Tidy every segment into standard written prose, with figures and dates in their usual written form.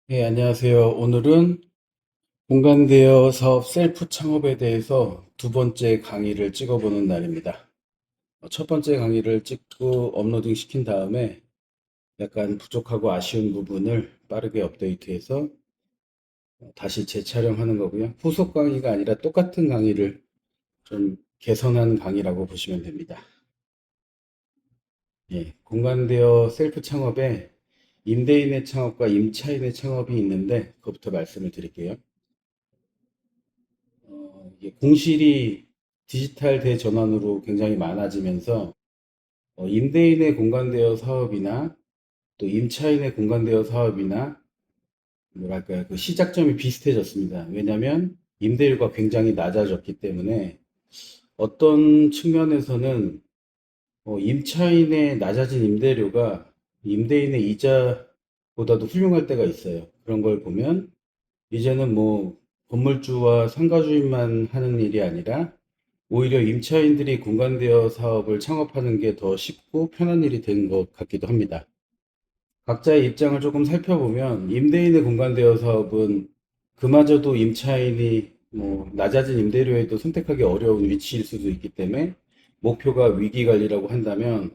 네, 안녕하세요. 오늘은 공간대여 사업 셀프 창업에 대해서 두 번째 강의를 찍어보는 날입니다. 첫 번째 강의를 찍고 업로딩 시킨 다음에 약간 부족하고 아쉬운 부분을 빠르게 업데이트해서 다시 재촬영하는 거고요. 후속 강의가 아니라 똑같은 강의를 좀 개선한 강의라고 보시면 됩니다. 예, 공간대여 셀프 창업에 임대인의 창업과 임차인의 창업이 있는데 그것부터 말씀을 드릴게요. 이게 공실이 디지털 대전환으로 굉장히 많아지면서 임대인의 공간대여 사업이나 또 임차인의 공간대여 사업이나 뭐랄까요, 그 시작점이 비슷해졌습니다. 왜냐하면 임대료가 굉장히 낮아졌기 때문에 어떤 측면에서는 임차인의 낮아진 임대료가 임대인의 이자보다도 훌륭할 때가 있어요. 그런 걸 보면 이제는 뭐 건물주와 상가주인만 하는 일이 아니라 오히려 임차인들이 공간대여 사업을 창업하는 게 더 쉽고 편한 일이 된 것 같기도 합니다. 각자의 입장을 조금 살펴보면 임대인의 공간대여 사업은 그마저도 임차인이 뭐 낮아진 임대료에도 선택하기 어려운 위치일 수도 있기 때문에 목표가 위기관리라고 한다면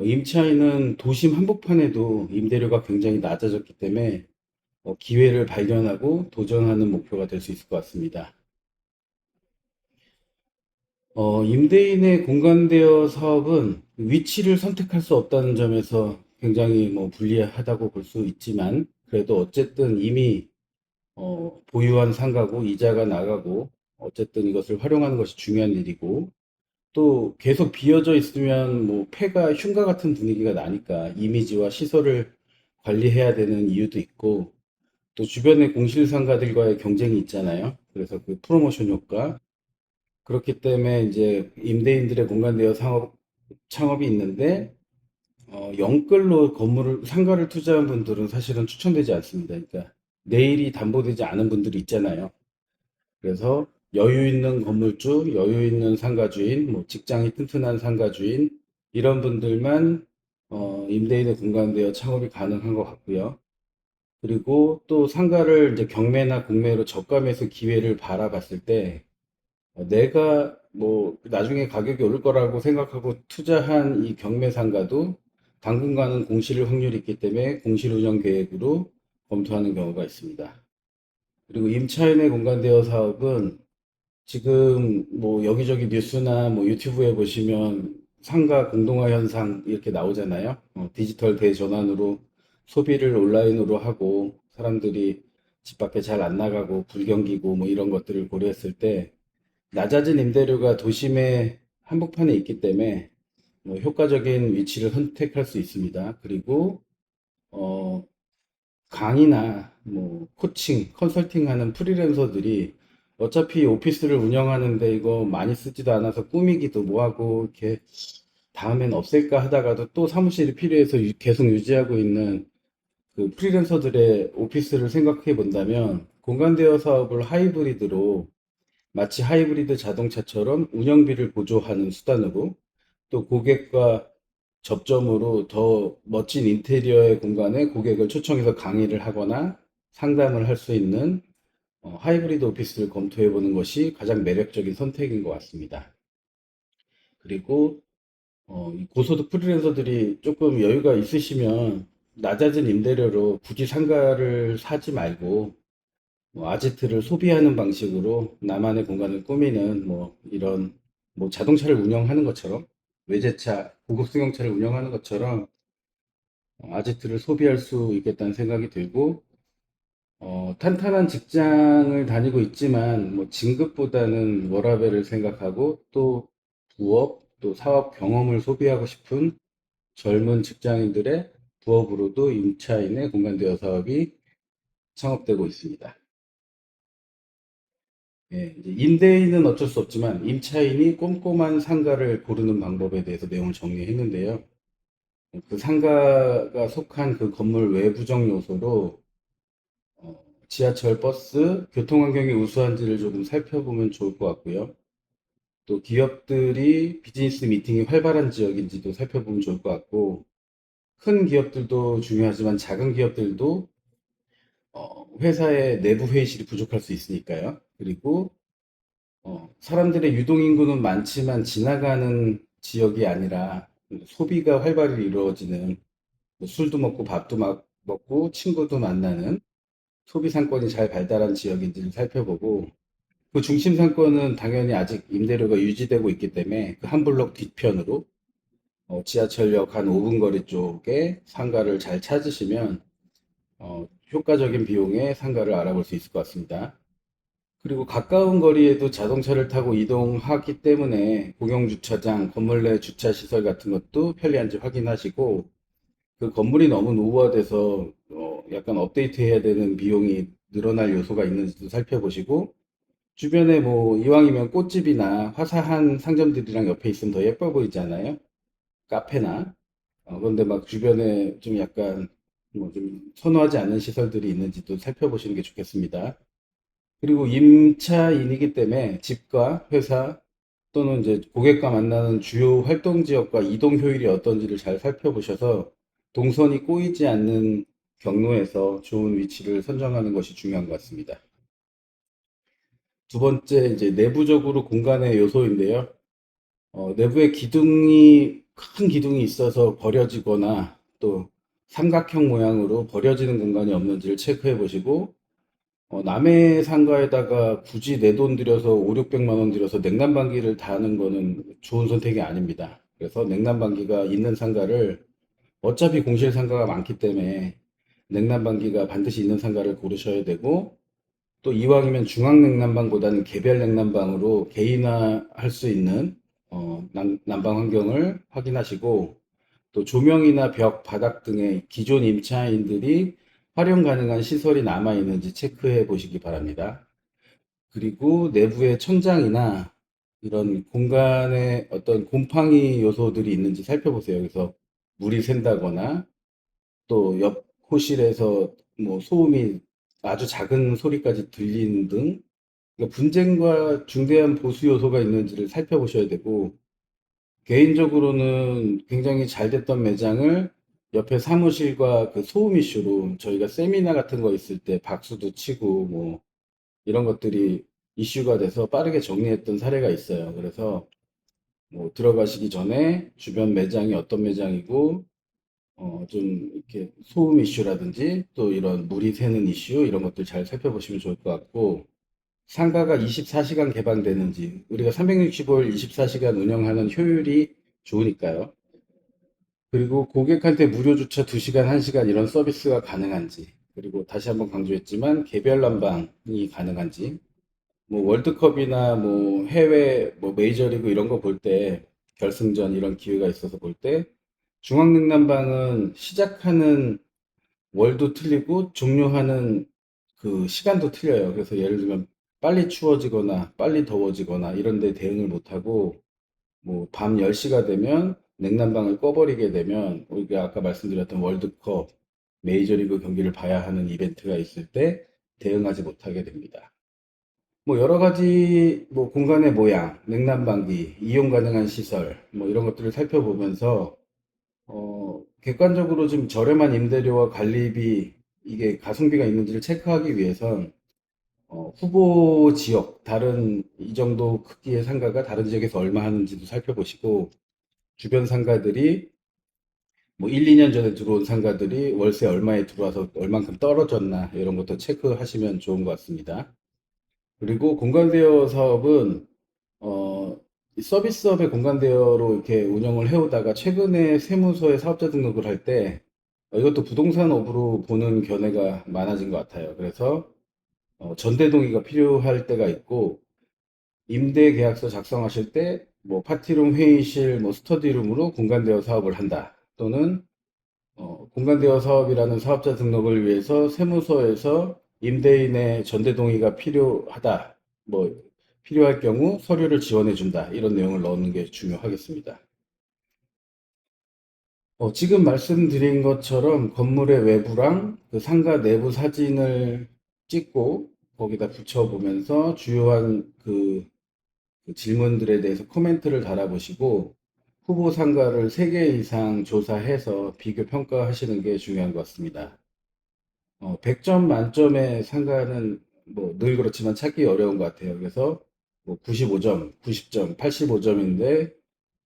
임차인은 도심 한복판에도 임대료가 굉장히 낮아졌기 때문에 기회를 발견하고 도전하는 목표가 될 수 있을 것 같습니다. 임대인의 공간대여 사업은 위치를 선택할 수 없다는 점에서 굉장히 뭐 불리하다고 볼 수 있지만, 그래도 어쨌든 이미 보유한 상가고 이자가 나가고, 어쨌든 이것을 활용하는 것이 중요한 일이고, 또 계속 비어져 있으면 뭐 폐가 흉가 같은 분위기가 나니까 이미지와 시설을 관리해야 되는 이유도 있고, 또 주변의 공실 상가들과의 경쟁이 있잖아요. 그래서 그 프로모션 효과, 그렇기 때문에 이제 임대인들의 공간 대여 창업이 있는데 영끌로 건물을 상가를 투자한 분들은 사실은 추천되지 않습니다. 그러니까 내일이 담보되지 않은 분들이 있잖아요. 그래서 여유 있는 건물주, 여유 있는 상가주인, 뭐 직장이 튼튼한 상가주인 이런 분들만 임대인의 공간 대여 창업이 가능한 것 같고요. 그리고 또 상가를 이제 경매나 공매로 저가매수 기회를 바라봤을 때 내가 뭐 나중에 가격이 오를 거라고 생각하고 투자한 이 경매상가도 당분간은 공실 확률이 있기 때문에 공실 운영 계획으로 검토하는 경우가 있습니다. 그리고 임차인의 공간 대여 사업은 지금 뭐 여기저기 뉴스나 뭐 유튜브에 보시면 상가 공동화 현상 이렇게 나오잖아요. 디지털 대전환으로 소비를 온라인으로 하고 사람들이 집 밖에 잘 안 나가고 불경기고 뭐 이런 것들을 고려했을 때 낮아진 임대료가 도심의 한복판에 있기 때문에 뭐 효과적인 위치를 선택할 수 있습니다. 그리고 어, 강의나 뭐 코칭, 컨설팅 하는 프리랜서들이 어차피 오피스를 운영하는데 이거 많이 쓰지도 않아서 꾸미기도 뭐하고 이렇게 다음엔 없앨까 하다가도 또 사무실이 필요해서 계속 유지하고 있는 그 프리랜서들의 오피스를 생각해 본다면 공간 대여 사업을 하이브리드로 마치 하이브리드 자동차처럼 운영비를 보조하는 수단으로 또 고객과 접점으로 더 멋진 인테리어의 공간에 고객을 초청해서 강의를 하거나 상담을 할 수 있는 하이브리드 오피스를 검토해 보는 것이 가장 매력적인 선택인 것 같습니다. 그리고 이 고소득 프리랜서들이 조금 여유가 있으시면 낮아진 임대료로 굳이 상가를 사지 말고 뭐 아지트를 소비하는 방식으로 나만의 공간을 꾸미는 뭐 이런 뭐 자동차를 운영하는 것처럼 외제차, 고급 승용차를 운영하는 것처럼 아지트를 소비할 수 있겠다는 생각이 들고 탄탄한 직장을 다니고 있지만 뭐 진급보다는 워라밸을 생각하고 또 부업, 또 사업 경험을 소비하고 싶은 젊은 직장인들의 부업으로도 임차인의 공간대여 사업이 창업되고 있습니다. 예, 이제 임대인은 어쩔 수 없지만 임차인이 꼼꼼한 상가를 고르는 방법에 대해서 내용을 정리했는데요. 그 상가가 속한 그 건물 외부적 요소로 지하철, 버스, 교통환경이 우수한지를 조금 살펴보면 좋을 것 같고요. 또 기업들이 비즈니스 미팅이 활발한 지역인지도 살펴보면 좋을 것 같고, 큰 기업들도 중요하지만 작은 기업들도 회사의 내부 회의실이 부족할 수 있으니까요. 그리고 사람들의 유동인구는 많지만 지나가는 지역이 아니라 소비가 활발히 이루어지는 뭐 술도 먹고 밥도 먹고 친구도 만나는 소비 상권이 잘 발달한 지역인지를 살펴보고 그 중심 상권은 당연히 아직 임대료가 유지되고 있기 때문에 그 한 블록 뒤편으로 지하철역 한 5분 거리 쪽에 상가를 잘 찾으시면 효과적인 비용의 상가를 알아볼 수 있을 것 같습니다. 그리고 가까운 거리에도 자동차를 타고 이동하기 때문에 공영주차장, 건물 내 주차시설 같은 것도 편리한지 확인하시고 그 건물이 너무 노후화돼서 약간 업데이트해야 되는 비용이 늘어날 요소가 있는지도 살펴보시고 주변에 뭐 이왕이면 꽃집이나 화사한 상점들이랑 옆에 있으면 더 예뻐 보이잖아요. 카페나. 그런데 막 주변에 좀 약간 뭐 좀 선호하지 않는 시설들이 있는지도 살펴보시는 게 좋겠습니다. 그리고 임차인이기 때문에 집과 회사 또는 이제 고객과 만나는 주요 활동 지역과 이동 효율이 어떤지를 잘 살펴보셔서 동선이 꼬이지 않는 경로에서 좋은 위치를 선정하는 것이 중요한 것 같습니다. 두 번째, 이제 내부적으로 공간의 요소인데요. 내부에 큰 기둥이 있어서 버려지거나 또 삼각형 모양으로 버려지는 공간이 없는지를 체크해 보시고 남의 상가에다가 굳이 내 돈 들여서 5, 600만 원 들여서 냉난방기를 다는 거는 좋은 선택이 아닙니다. 그래서 냉난방기가 있는 상가를 어차피 공실 상가가 많기 때문에 냉난방기가 반드시 있는 상가를 고르셔야 되고 또 이왕이면 중앙 냉난방보다는 개별 냉난방으로 개인화할 수 있는 난방 환경을 확인하시고 또 조명이나 벽, 바닥 등의 기존 임차인들이 활용 가능한 시설이 남아 있는지 체크해 보시기 바랍니다. 그리고 내부의 천장이나 이런 공간에 어떤 곰팡이 요소들이 있는지 살펴보세요. 그래서 물이 샌다거나 또 옆 호실에서 뭐 소음이 아주 작은 소리까지 들리는 등 그러니까 분쟁과 중대한 보수 요소가 있는지를 살펴보셔야 되고 개인적으로는 굉장히 잘 됐던 매장을 옆에 사무실과 그 소음 이슈로 저희가 세미나 같은 거 있을 때 박수도 치고 뭐 이런 것들이 이슈가 돼서 빠르게 정리했던 사례가 있어요. 그래서 뭐 들어가시기 전에 주변 매장이 어떤 매장이고 좀 이렇게 소음 이슈라든지 또 이런 물이 새는 이슈 이런 것들 잘 살펴보시면 좋을 것 같고 상가가 24시간 개방되는지 우리가 365일 24시간 운영하는 효율이 좋으니까요. 그리고 고객한테 무료 주차 2시간, 1시간 이런 서비스가 가능한지 그리고 다시 한번 강조했지만 개별 난방이 가능한지 뭐 월드컵이나 뭐 해외 뭐 메이저리그 이런 거 볼 때 결승전 이런 기회가 있어서 볼 때 중앙냉난방은 시작하는 월도 틀리고 종료하는 그 시간도 틀려요. 그래서 예를 들면 빨리 추워지거나 빨리 더워지거나 이런 데 대응을 못하고 뭐 밤 10시가 되면 냉난방을 꺼버리게 되면 우리가 아까 말씀드렸던 월드컵 메이저리그 경기를 봐야 하는 이벤트가 있을 때 대응하지 못하게 됩니다. 뭐 여러 가지 뭐 공간의 모양, 냉난방기, 이용 가능한 시설 뭐 이런 것들을 살펴보면서 객관적으로 좀 저렴한 임대료와 관리비 이게 가성비가 있는지를 체크하기 위해선 후보 지역 다른 이 정도 크기의 상가가 다른 지역에서 얼마 하는지도 살펴보시고 주변 상가들이 뭐 1, 2년 전에 들어온 상가들이 월세 얼마에 들어와서 얼만큼 떨어졌나 이런 것도 체크하시면 좋은 것 같습니다. 그리고 공간대여 사업은 이 서비스업의 공간대여로 이렇게 운영을 해오다가 최근에 세무서에 사업자 등록을 할 때 이것도 부동산업으로 보는 견해가 많아진 것 같아요. 그래서 전대동의가 필요할 때가 있고 임대 계약서 작성하실 때 뭐 파티룸, 회의실, 뭐 스터디룸으로 공간대여 사업을 한다. 또는 공간대여 사업이라는 사업자 등록을 위해서 세무서에서 임대인의 전대동의가 필요하다. 뭐 필요할 경우 서류를 지원해 준다. 이런 내용을 넣는 게 중요하겠습니다. 지금 말씀드린 것처럼 건물의 외부랑 그 상가 내부 사진을 찍고 거기다 붙여보면서 주요한 그 질문들에 대해서 코멘트를 달아보시고 후보 상가를 3개 이상 조사해서 비교 평가하시는 게 중요한 것 같습니다. 100점 만점의 상가는 뭐 늘 그렇지만 찾기 어려운 것 같아요. 그래서 뭐 95점, 90점, 85점인데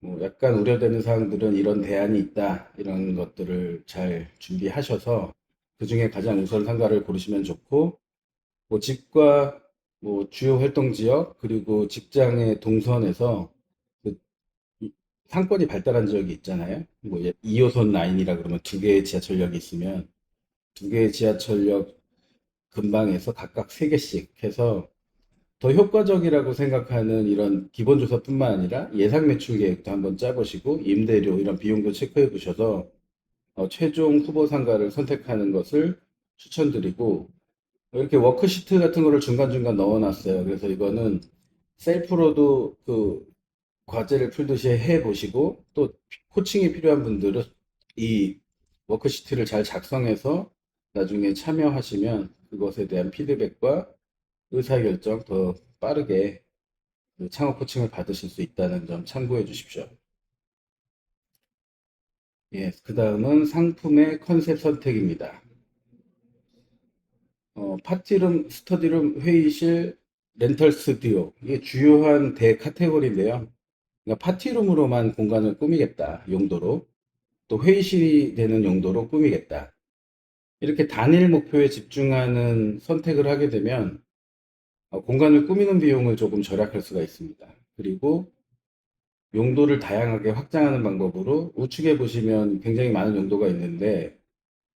뭐 약간 우려되는 사항들은 이런 대안이 있다. 이런 것들을 잘 준비하셔서 그중에 가장 우선 상가를 고르시면 좋고, 뭐 집과 뭐 주요 활동 지역 그리고 직장의 동선에서 그 상권이 발달한 지역이 있잖아요. 뭐 2호선 라인이라 그러면 두 개의 지하철역이 있으면 두 개의 지하철역 근방에서 각각 세 개씩 해서 더 효과적이라고 생각하는 이런 기본조사뿐만 아니라 예상 매출 계획도 한번 짜보시고 임대료 이런 비용도 체크해 보셔서 최종 후보 상가를 선택하는 것을 추천드리고, 이렇게 워크시트 같은 거를 중간중간 넣어놨어요. 그래서 이거는 셀프로도 그 과제를 풀듯이 해보시고, 또 코칭이 필요한 분들은 이 워크시트를 잘 작성해서 나중에 참여하시면 그것에 대한 피드백과 의사결정 더 빠르게 그 창업 코칭을 받으실 수 있다는 점 참고해 주십시오. 예, 그 다음은 상품의 컨셉 선택입니다. 파티룸, 스터디룸, 회의실, 렌털 스튜디오. 이게 주요한 대 카테고리인데요. 그러니까 파티룸으로만 공간을 꾸미겠다, 용도로. 또 회의실이 되는 용도로 꾸미겠다. 이렇게 단일 목표에 집중하는 선택을 하게 되면 공간을 꾸미는 비용을 조금 절약할 수가 있습니다. 그리고 용도를 다양하게 확장하는 방법으로 우측에 보시면 굉장히 많은 용도가 있는데,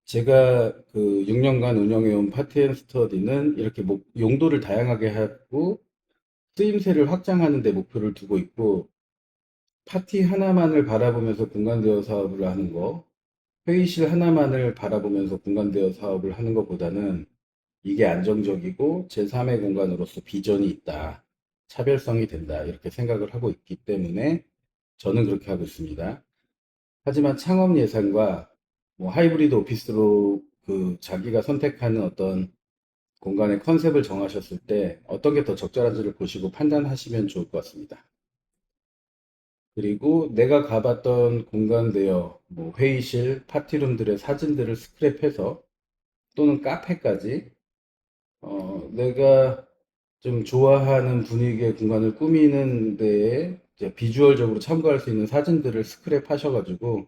제가 그 6년간 운영해온 파티앤스터디는 이렇게 용도를 다양하게 하고 쓰임새를 확장하는 데 목표를 두고 있고, 파티 하나만을 바라보면서 공간대여 사업을 하는 거, 회의실 하나만을 바라보면서 공간대여 사업을 하는 것보다는 이게 안정적이고 제3의 공간으로서 비전이 있다, 차별성이 된다, 이렇게 생각을 하고 있기 때문에 저는 그렇게 하고 있습니다. 하지만 창업 예산과 뭐 하이브리드 오피스로 그 자기가 선택하는 어떤 공간의 컨셉을 정하셨을 때 어떤 게 더 적절한지를 보시고 판단하시면 좋을 것 같습니다. 그리고 내가 가봤던 공간 대여, 뭐 회의실, 파티룸들의 사진들을 스크랩해서 또는 카페까지 내가 좀 좋아하는 분위기의 공간을 꾸미는 데에 이제 비주얼적으로 참고할 수 있는 사진들을 스크랩 하셔가지고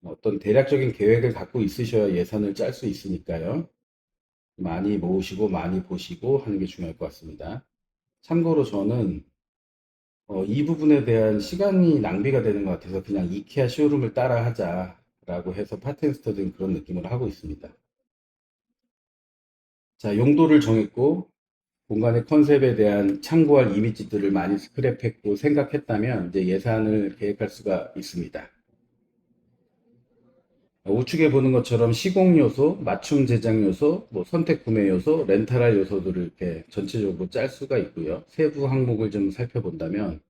어떤 대략적인 계획을 갖고 있으셔야 예산을 짤 수 있으니까요. 많이 모으시고 많이 보시고 하는 게 중요할 것 같습니다. 참고로 저는 이 부분에 대한 시간이 낭비가 되는 것 같아서 그냥 이케아 쇼룸을 따라 하자라고 해서 파트앤스터디는 그런 느낌으로 하고 있습니다. 자, 용도를 정했고 공간의 컨셉에 대한 참고할 이미지들을 많이 스크랩했고 생각했다면 이제 예산을 계획할 수가 있습니다. 우측에 보는 것처럼 시공 요소, 맞춤 제작 요소, 뭐 선택 구매 요소, 렌탈할 요소들을 이렇게 전체적으로 짤 수가 있고요. 세부 항목을 좀 살펴본다면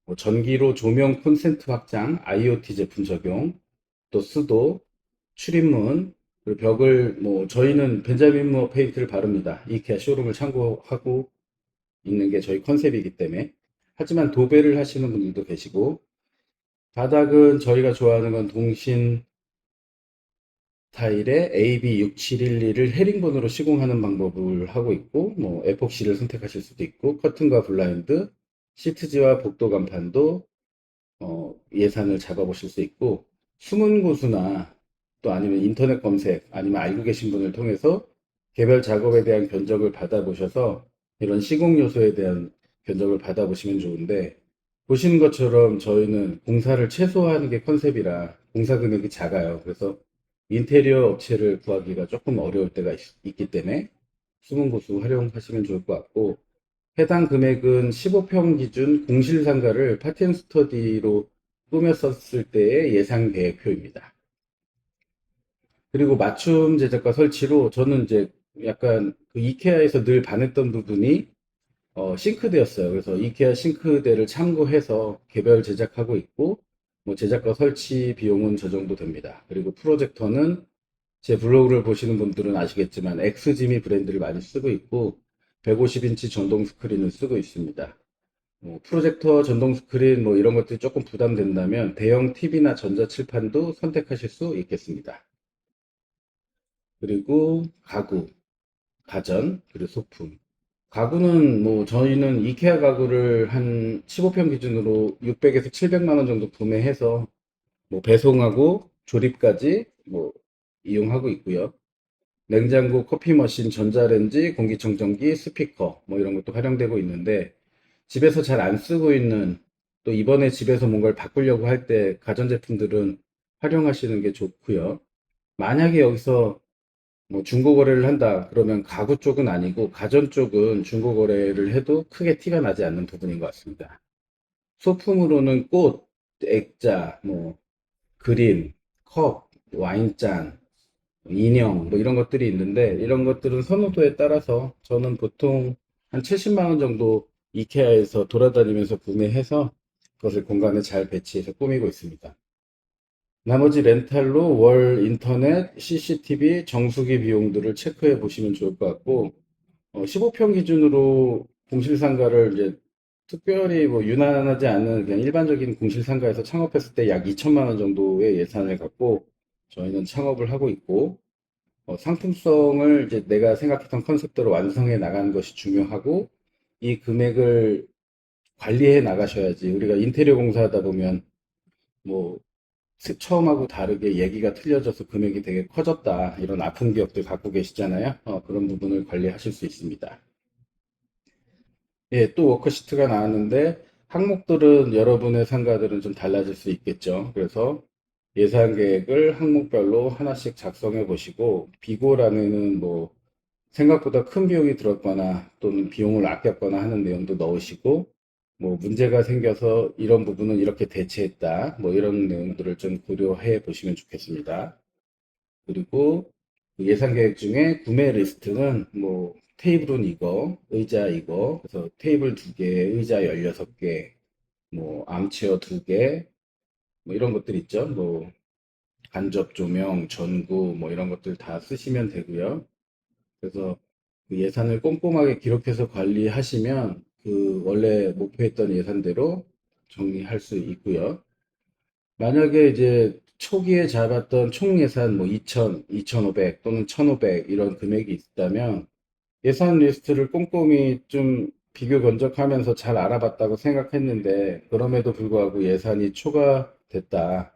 뭐 전기로 조명 콘센트 확장, IoT 제품 적용, 또 수도, 출입문, 그리고 벽을 뭐 저희는 벤자민 무어 페인트를 바릅니다. 이케아 쇼룸을 참고하고 있는 게 저희 컨셉이기 때문에. 하지만 도배를 하시는 분들도 계시고, 바닥은 저희가 좋아하는 건 동신 타일에 AB6712를 헤링본으로 시공하는 방법을 하고 있고, 뭐 에폭시를 선택하실 수도 있고, 커튼과 블라인드, 시트지와 복도 간판도 예산을 잡아보실 수 있고, 숨은 고수나 또 아니면 인터넷 검색 아니면 알고 계신 분을 통해서 개별 작업에 대한 견적을 받아보셔서 이런 시공 요소에 대한 견적을 받아보시면 좋은데, 보시는 것처럼 저희는 공사를 최소화하는 게 컨셉이라 공사 금액이 작아요. 그래서 인테리어 업체를 구하기가 조금 어려울 때가 있기 때문에 숨은 고수 활용하시면 좋을 것 같고, 해당 금액은 15평 기준 공실 상가를 파티앤 스터디로 꾸몄었을 때의 예상 계획표입니다. 그리고 맞춤 제작과 설치로 저는 이제 약간 그 이케아에서 늘 반했던 부분이 싱크대였어요. 그래서 이케아 싱크대를 참고해서 개별 제작하고 있고, 뭐 제작과 설치 비용은 저 정도 됩니다. 그리고 프로젝터는 제 블로그를 보시는 분들은 아시겠지만 엑스지미 브랜드를 많이 쓰고 있고 150인치 전동 스크린을 쓰고 있습니다. 프로젝터, 전동 스크린 뭐 이런 것들이 조금 부담된다면 대형 TV나 전자칠판도 선택하실 수 있겠습니다. 그리고 가구, 가전, 그리고 소품. 가구는 뭐 저희는 이케아 가구를 한 15평 기준으로 600에서 700만 원 정도 구매해서 뭐 배송하고 조립까지 뭐 이용하고 있고요. 냉장고, 커피 머신, 전자레인지, 공기청정기, 스피커 뭐 이런 것도 활용되고 있는데 집에서 잘 안 쓰고 있는 또 이번에 집에서 뭔가를 바꾸려고 할 때 가전제품들은 활용하시는 게 좋고요. 만약에 여기서 뭐 중고거래를 한다 그러면 가구 쪽은 아니고 가전 쪽은 중고거래를 해도 크게 티가 나지 않는 부분인 것 같습니다. 소품으로는 꽃, 액자, 뭐 그림, 컵, 와인잔, 인형 뭐 이런 것들이 있는데 이런 것들은 선호도에 따라서 저는 보통 한 70만 원 정도 이케아에서 돌아다니면서 구매해서 그것을 공간에 잘 배치해서 꾸미고 있습니다. 나머지 렌탈로 월 인터넷, CCTV, 정수기 비용들을 체크해 보시면 좋을 것 같고 15평 기준으로 공실상가를 이제 특별히 뭐 유난하지 않은 그냥 일반적인 공실상가에서 창업했을 때 약 2천만 원 정도의 예산을 갖고 저희는 창업을 하고 있고 상품성을 이제 내가 생각했던 컨셉대로 완성해 나가는 것이 중요하고 이 금액을 관리해 나가셔야지 우리가 인테리어 공사하다 보면 뭐 처음하고 다르게 얘기가 틀려져서 금액이 되게 커졌다 이런 아픈 기억들 갖고 계시잖아요. 그런 부분을 관리하실 수 있습니다. 예, 또 워크시트가 나왔는데 항목들은 여러분의 상가들은 좀 달라질 수 있겠죠. 그래서 예산 계획을 항목별로 하나씩 작성해 보시고 비고란에는 뭐 생각보다 큰 비용이 들었거나 또는 비용을 아꼈거나 하는 내용도 넣으시고 뭐 문제가 생겨서 이런 부분은 이렇게 대체했다 뭐 이런 내용들을 좀 고려해 보시면 좋겠습니다. 그리고 그 예산 계획 중에 구매 리스트는 뭐 테이블은 이거, 의자 이거, 그래서 테이블 2개, 의자 16개, 뭐 암체어 2개, 뭐 이런 것들 있죠. 뭐 간접 조명, 전구 뭐 이런 것들 다 쓰시면 되고요. 그래서 그 예산을 꼼꼼하게 기록해서 관리하시면 그 원래 목표했던 예산대로 정리할 수 있고요. 만약에 이제 초기에 잡았던 총 예산 뭐 2천, 2,500 또는 1,500 이런 금액이 있다면 예산 리스트를 꼼꼼히 좀 비교 견적하면서 잘 알아봤다고 생각했는데 그럼에도 불구하고 예산이 초과됐다.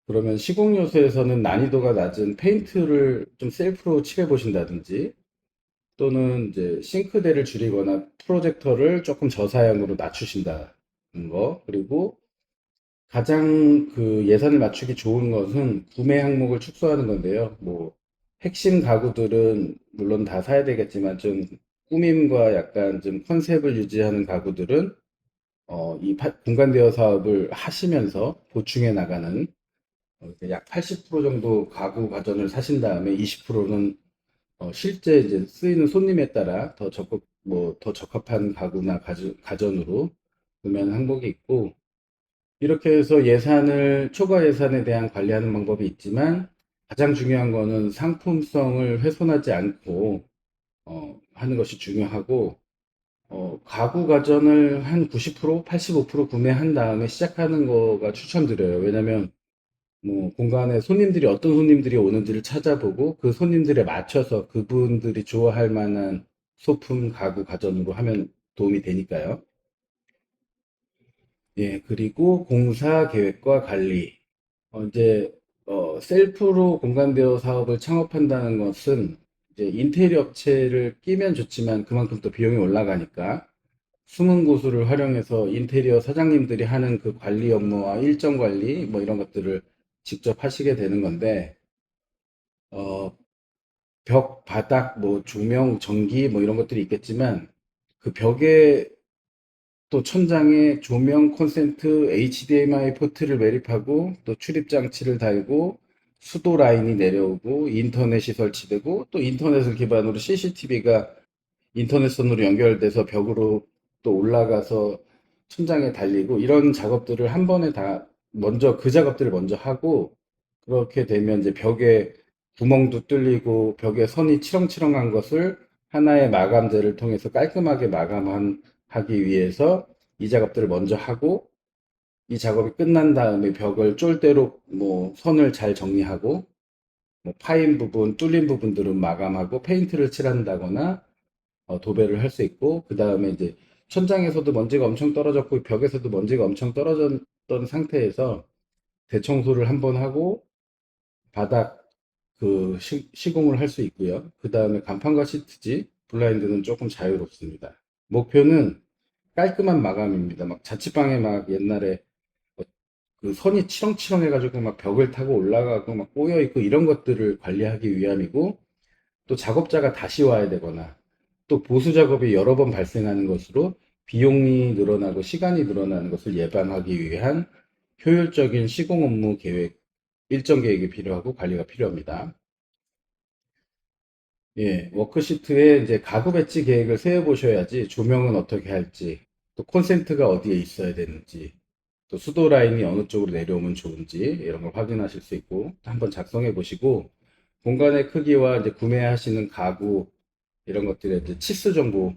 그러면 시공 요소에서는 난이도가 낮은 페인트를 좀 셀프로 칠해 보신다든지 또는 이제 싱크대를 줄이거나 프로젝터를 조금 저사양으로 낮추신다는 거. 그리고 가장 그 예산을 맞추기 좋은 것은 구매 항목을 축소하는 건데요. 뭐 핵심 가구들은 물론 다 사야 되겠지만 좀 꾸밈과 약간 좀 컨셉을 유지하는 가구들은 공간 대여 사업을 하시면서 보충해 나가는 약 80% 정도 가구 가전을 사신 다음에 20%는 실제 이제 쓰이는 손님에 따라 더 적합한 가구나 가전으로 구매하는 항목이 있고, 이렇게 해서 초과 예산에 대한 관리하는 방법이 있지만, 가장 중요한 거는 상품성을 훼손하지 않고, 하는 것이 중요하고, 가구 가전을 한 90%, 85% 구매한 다음에 시작하는 거가 추천드려요. 왜냐면, 뭐 공간에 어떤 손님들이 오는지를 찾아보고 그 손님들에 맞춰서 그분들이 좋아할 만한 소품, 가구, 가전으로 하면 도움이 되니까요. 예, 그리고 공사 계획과 관리. 이제 셀프로 공간 대여 사업을 창업한다는 것은 이제 인테리어 업체를 끼면 좋지만 그만큼 또 비용이 올라가니까 숨은 고수를 활용해서 인테리어 사장님들이 하는 그 관리 업무와 일정 관리 뭐 이런 것들을 직접 하시게 되는 건데 어, 벽, 바닥, 뭐 조명, 전기 뭐 이런 것들이 있겠지만 그 벽에 또 천장에 조명 콘센트, HDMI 포트를 매립하고 또 출입 장치를 달고 수도 라인이 내려오고 인터넷이 설치되고 또 인터넷을 기반으로 CCTV가 인터넷선으로 연결돼서 벽으로 또 올라가서 천장에 달리고 이런 작업들을 한 번에 다 먼저 그 작업들을 먼저 하고 그렇게 되면 이제 벽에 구멍도 뚫리고 벽에 선이 치렁치렁한 것을 하나의 마감재를 통해서 깔끔하게 하기 위해서 이 작업들을 먼저 하고 이 작업이 끝난 다음에 벽을 쫄대로 뭐 선을 잘 정리하고 뭐 파인 부분, 뚫린 부분들은 마감하고 페인트를 칠한다거나 도배를 할 수 있고, 그 다음에 이제 천장에서도 먼지가 엄청 떨어졌고 벽에서도 먼지가 엄청 떨어졌던 상태에서 대청소를 한번 하고 바닥 시공을 할 수 있고요. 그 다음에 간판과 시트지, 블라인드는 조금 자유롭습니다. 목표는 깔끔한 마감입니다. 막 자취방에 막 옛날에 그 선이 치렁치렁 해가지고 막 벽을 타고 올라가고 막 꼬여 있고 이런 것들을 관리하기 위함이고, 또 작업자가 다시 와야 되거나 또 보수 작업이 여러 번 발생하는 것으로 비용이 늘어나고 시간이 늘어나는 것을 예방하기 위한 효율적인 시공 업무 계획, 일정 계획이 필요하고 관리가 필요합니다. 예, 워크시트에 이제 가구 배치 계획을 세워 보셔야지 조명은 어떻게 할지, 또 콘센트가 어디에 있어야 되는지, 또 수도 라인이 어느 쪽으로 내려오면 좋은지 이런 걸 확인하실 수 있고 한번 작성해 보시고, 공간의 크기와 이제 구매하시는 가구 이런 것들의 이제 치수 정보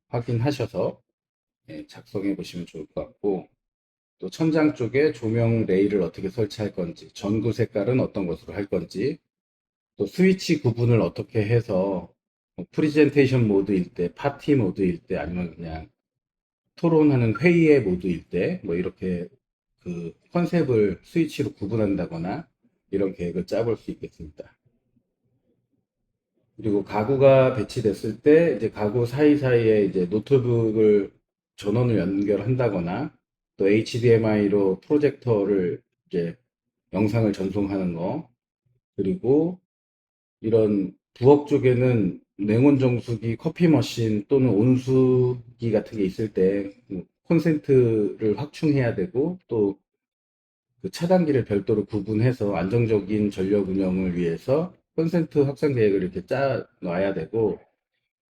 확인하셔서 예, 작성해 보시면 좋을 것 같고, 또 천장 쪽에 조명 레일을 어떻게 설치할 건지, 전구 색깔은 어떤 것으로 할 건지, 또 스위치 구분을 어떻게 해서 뭐 프리젠테이션 모드일 때, 파티 모드일 때, 아니면 그냥 토론하는 회의의 모드일 때, 뭐 이렇게 그 컨셉을 스위치로 구분한다거나 이런 계획을 짜볼 수 있겠습니다. 그리고 가구가 배치됐을 때 이제 가구 사이사이에 이제 노트북을 전원을 연결한다거나 또 HDMI로 프로젝터를 이제 영상을 전송하는 거, 그리고 이런 부엌 쪽에는 냉온 정수기, 커피 머신 또는 온수기 같은 게 있을 때 콘센트를 확충해야 되고, 또 그 차단기를 별도로 구분해서 안정적인 전력 운영을 위해서 콘센트 확산 계획을 이렇게 짜 놔야 되고,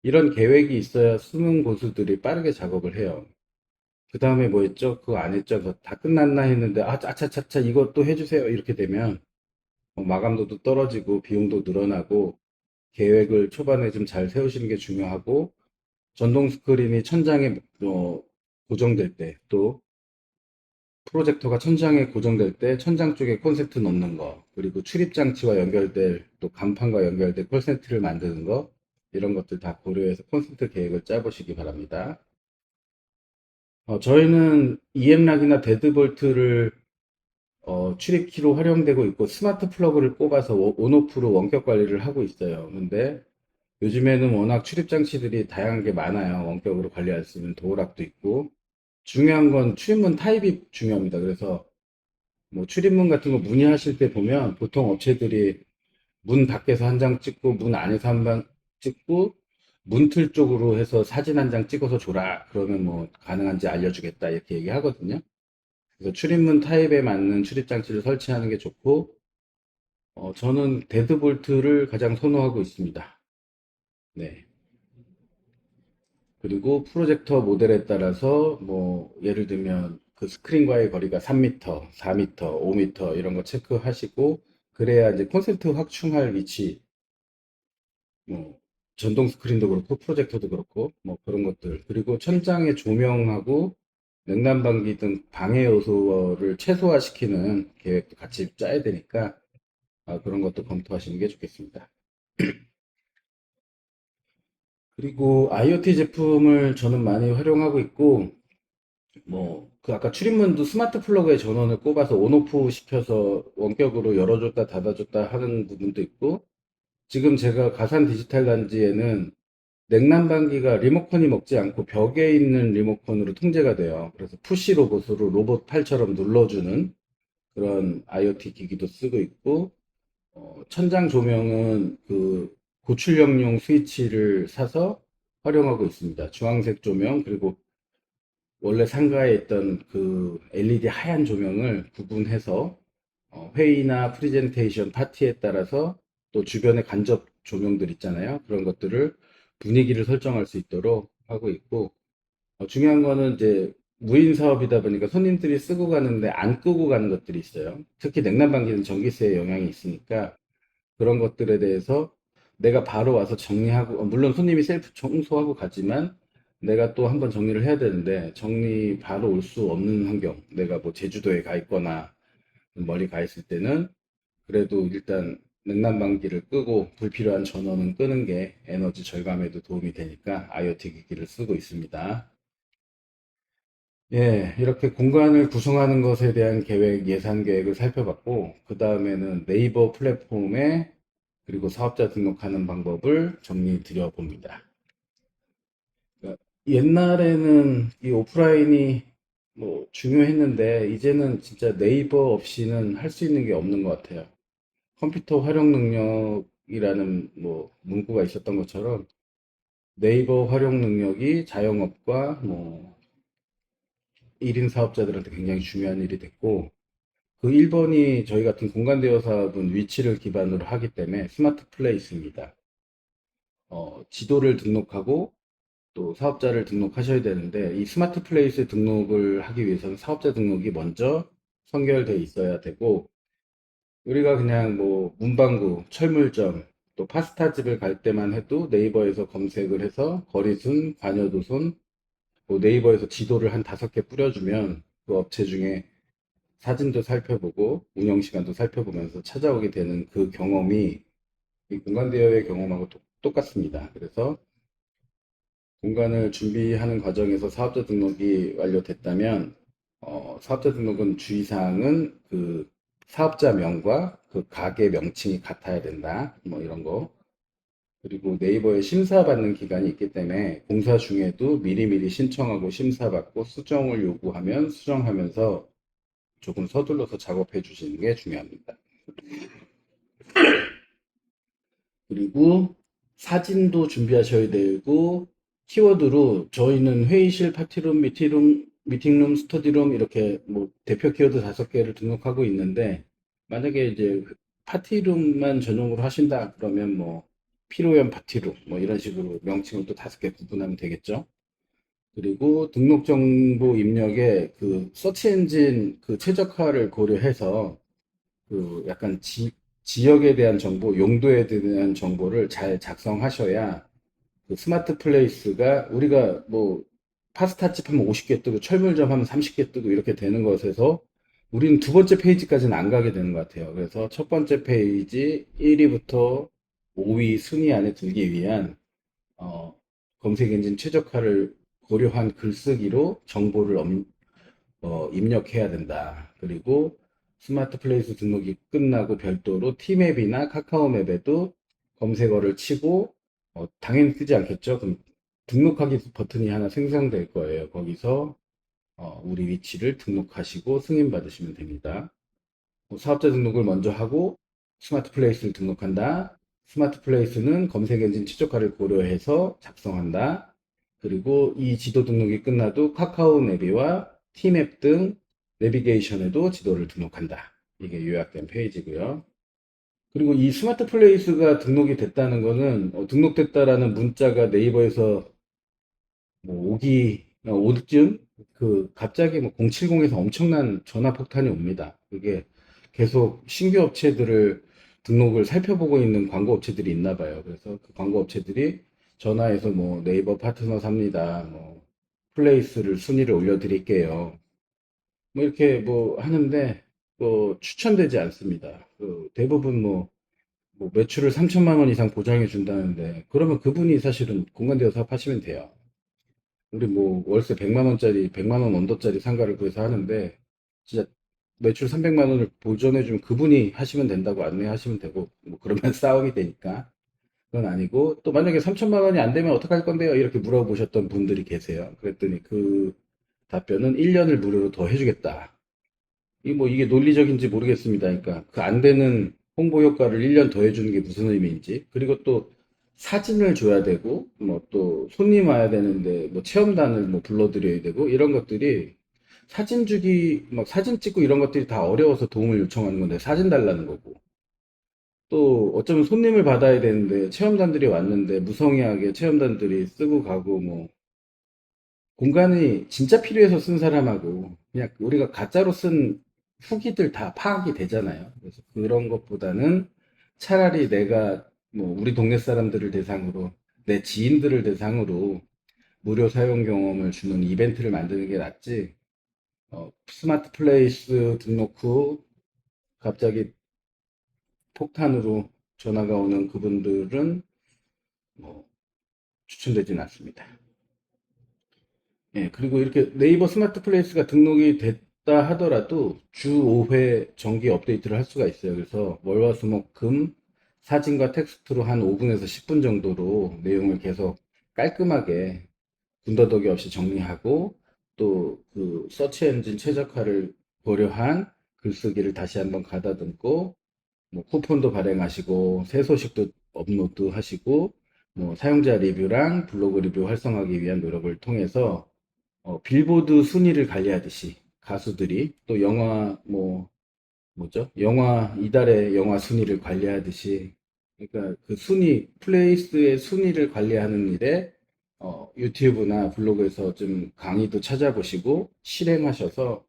이런 계획이 있어야 수능 고수들이 빠르게 작업을 해요. 그 다음에 뭐 했죠? 그거 안 했죠? 그거 다 끝났나 했는데, 아, 아차차차, 이것도 해주세요. 이렇게 되면 마감도도 떨어지고 비용도 늘어나고, 계획을 초반에 좀 잘 세우시는 게 중요하고, 전동 스크린이 천장에 고정될 때, 또 프로젝터가 천장에 고정될 때 천장 쪽에 콘센트 넣는 거, 그리고 출입 장치와 연결될, 또 간판과 연결될 콘센트를 만드는 거, 이런 것들 다 고려해서 콘센트 계획을 짜보시기 바랍니다. 저희는 EM락이나 데드볼트를 출입키로 활용되고 있고, 스마트 플러그를 꼽아서 온오프로 원격 관리를 하고 있어요. 근데 요즘에는 워낙 출입 장치들이 다양한 게 많아요. 원격으로 관리할 수 있는 도어락도 있고. 중요한 건 출입문 타입이 중요합니다. 그래서 뭐 출입문 같은 거 문의하실 때 보면 보통 업체들이 문 밖에서 한 장 찍고 문 안에서 한 장 찍고 문틀 쪽으로 해서 사진 한 장 찍어서 줘라. 그러면 뭐 가능한지 알려주겠다. 이렇게 얘기하거든요. 그래서 출입문 타입에 맞는 출입 장치를 설치하는 게 좋고, 저는 데드볼트를 가장 선호하고 있습니다. 네. 그리고 프로젝터 모델에 따라서 뭐 예를 들면 그 스크린과의 거리가 3m, 4m, 5m 이런 거 체크하시고, 그래야 이제 콘센트 확충할 위치, 뭐 전동 스크린도 그렇고 프로젝터도 그렇고 뭐 그런 것들, 그리고 천장의 조명하고 냉난방기 등 방해 요소를 최소화시키는 계획도 같이 짜야 되니까 그런 것도 검토하시는 게 좋겠습니다. 그리고 IoT 제품을 저는 많이 활용하고 있고, 뭐, 그 아까 출입문도 스마트 플러그에 전원을 꼽아서 온오프 시켜서 원격으로 열어줬다 닫아줬다 하는 부분도 있고, 지금 제가 가산 디지털 단지에는 냉난방기가 리모컨이 먹지 않고 벽에 있는 리모컨으로 통제가 돼요. 그래서 푸시 로봇으로 로봇 팔처럼 눌러주는 그런 IoT 기기도 쓰고 있고, 천장 조명은 그 고출력용 스위치를 사서 활용하고 있습니다. 주황색 조명, 그리고 원래 상가에 있던 그 LED 하얀 조명을 구분해서 회의나 프리젠테이션 파티에 따라서 또 주변에 간접 조명들 있잖아요. 그런 것들을 분위기를 설정할 수 있도록 하고 있고, 중요한 거는 이제 무인 사업이다 보니까 손님들이 쓰고 가는데 안 끄고 가는 것들이 있어요. 특히 냉난방기는 전기세에 영향이 있으니까 그런 것들에 대해서 내가 바로 와서 정리하고, 물론 손님이 셀프 청소하고 가지만 내가 또 한번 정리를 해야 되는데, 정리 바로 올 수 없는 환경, 내가 뭐 제주도에 가 있거나 멀리 가 있을 때는 그래도 일단 냉난방기를 끄고 불필요한 전원은 끄는 게 에너지 절감에도 도움이 되니까 IoT 기기를 쓰고 있습니다. 예, 이렇게 공간을 구성하는 것에 대한 계획, 예산 계획을 살펴봤고, 그 다음에는 네이버 플랫폼에 그리고 사업자 등록하는 방법을 정리 드려 봅니다. 그러니까 옛날에는 이 오프라인이 뭐 중요했는데, 이제는 진짜 네이버 없이는 할 수 있는 게 없는 것 같아요. 컴퓨터 활용 능력이라는 뭐 문구가 있었던 것처럼 네이버 활용 능력이 자영업과 뭐 1인 사업자들한테 굉장히 중요한 일이 됐고, 그 1번이 저희 같은 공간대여 사업은 위치를 기반으로 하기 때문에 스마트 플레이스입니다. 지도를 등록하고 또 사업자를 등록하셔야 되는데, 이 스마트 플레이스 등록을 하기 위해서는 사업자 등록이 먼저 선결돼 있어야 되고, 우리가 그냥 뭐 문방구, 철물점, 또 파스타집을 갈 때만 해도 네이버에서 검색을 해서 거리순, 관여도순, 뭐 네이버에서 지도를 한 5개 뿌려주면 그 업체 중에 사진도 살펴보고 운영 시간도 살펴보면서 찾아오게 되는 그 경험이 이 공간 대여의 경험하고 똑같습니다. 그래서 공간을 준비하는 과정에서 사업자 등록이 완료됐다면 사업자 등록은 주의사항은 그 사업자명과 그 가게 명칭이 같아야 된다. 뭐 이런 거. 그리고 네이버에 심사받는 기간이 있기 때문에 공사 중에도 미리미리 신청하고 심사받고 수정을 요구하면 수정하면서 조금 서둘러서 작업해 주시는 게 중요합니다. 그리고 사진도 준비하셔야 되고, 키워드로 저희는 회의실, 파티룸, 미팅룸, 스터디룸 이렇게 뭐 대표 키워드 5개를 등록하고 있는데, 만약에 이제 파티룸만 전용으로 하신다 그러면 뭐 피로연 파티룸 뭐 이런 식으로 명칭을 또 5개 구분하면 되겠죠. 그리고 등록 정보 입력에 그 서치 엔진 그 최적화를 고려해서 그 약간 지역에 대한 정보, 용도에 대한 정보를 잘 작성하셔야 그 스마트 플레이스가 우리가 뭐 파스타집 하면 50개 뜨고 철물점 하면 30개 뜨고 이렇게 되는 것에서 우리는 두 번째 페이지까지는 안 가게 되는 것 같아요. 그래서 첫 번째 페이지 1위부터 5위 순위 안에 들기 위한 어, 검색 엔진 최적화를 고려한 글쓰기로 정보를 입력해야 된다. 그리고 스마트 플레이스 등록이 끝나고 별도로 티맵이나 카카오맵에도 검색어를 치고 당연히 뜨지 않겠죠? 그럼 등록하기 버튼이 하나 생성될 거예요. 거기서 우리 위치를 등록하시고 승인 받으시면 됩니다. 사업자 등록을 먼저 하고 스마트 플레이스를 등록한다. 스마트 플레이스는 검색 엔진 최적화를 고려해서 작성한다. 그리고 이 지도 등록이 끝나도 카카오 내비와 티맵 등 내비게이션에도 지도를 등록한다. 이게 요약된 페이지고요. 그리고 이 스마트 플레이스가 등록이 됐다는 거는 등록됐다라는 문자가 네이버에서 뭐 오기 오쯤 그 갑자기 뭐 070에서 엄청난 전화 폭탄이 옵니다. 그게 계속 신규 업체들을 등록을 살펴보고 있는 광고 업체들이 있나 봐요. 그래서 그 광고 업체들이 전화해서 뭐 네이버 파트너 삽니다. 뭐 플레이스를 순위를 올려드릴게요. 뭐 이렇게 뭐 하는데 뭐 추천되지 않습니다. 그 대부분 뭐 매출을 3천만 원 이상 보장해 준다는데 그러면 그분이 사실은 공간대여 사업하시면 돼요. 우리 뭐 월세 100만 원짜리, 100만 원 언더짜리 상가를 구해서 하는데 진짜 매출 300만 원을 보전해 주면 그분이 하시면 된다고 안내하시면 되고 뭐 그러면 싸움이 되니까 그건 아니고 또 만약에 3천만 원이 안 되면 어떡할 건데요? 이렇게 물어보셨던 분들이 계세요. 그랬더니 그 답변은 1년을 무료로 더 해주겠다. 이 뭐 이게 논리적인지 모르겠습니다. 그러니까 그 안 되는 홍보 효과를 1년 더 해주는 게 무슨 의미인지. 그리고 또 사진을 줘야 되고, 뭐 또 손님 와야 되는데, 뭐 체험단을 뭐 불러드려야 되고, 이런 것들이 사진 주기, 막 사진 찍고 이런 것들이 다 어려워서 도움을 요청하는 건데, 사진 달라는 거고. 또 어쩌면 손님을 받아야 되는데, 체험단들이 왔는데, 무성의하게 체험단들이 쓰고 가고, 뭐, 공간이 진짜 필요해서 쓴 사람하고 그냥 우리가 가짜로 쓴 후기들 다 파악이 되잖아요. 그래서 그런 것보다는 차라리 내가 뭐 우리 동네 사람들을 대상으로 내 지인들을 대상으로 무료 사용 경험을 주는 이벤트를 만드는 게 낫지. 스마트 플레이스 등록 후 갑자기 폭탄으로 전화가 오는 그분들은 뭐 추천되진 않습니다. 예, 그리고 이렇게 네이버 스마트 플레이스가 등록이 됐다 하더라도 주 5회 정기 업데이트를 할 수가 있어요. 그래서 월화수목금 사진과 텍스트로 한 5분에서 10분 정도로 내용을 계속 깔끔하게 군더더기 없이 정리하고 또 그 서치 엔진 최적화를 고려한 글쓰기를 다시 한번 가다듬고 뭐 쿠폰도 발행하시고 새 소식도 업로드 하시고 뭐 사용자 리뷰랑 블로그 리뷰 활성화하기 위한 노력을 통해서 빌보드 순위를 관리하듯이 가수들이 또 영화 뭐 뭐죠? 영화 이달의 영화 순위를 관리하듯이 그러니까 그 순위 플레이스의 순위를 관리하는 일에 유튜브나 블로그에서 좀 강의도 찾아보시고 실행하셔서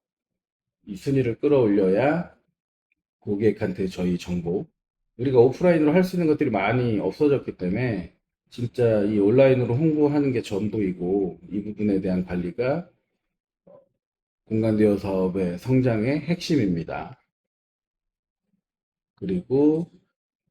이 순위를 끌어올려야 고객한테 저희 정보 우리가 오프라인으로 할 수 있는 것들이 많이 없어졌기 때문에 진짜 이 온라인으로 홍보하는 게 전부이고 이 부분에 대한 관리가 공간대여 사업의 성장의 핵심입니다. 그리고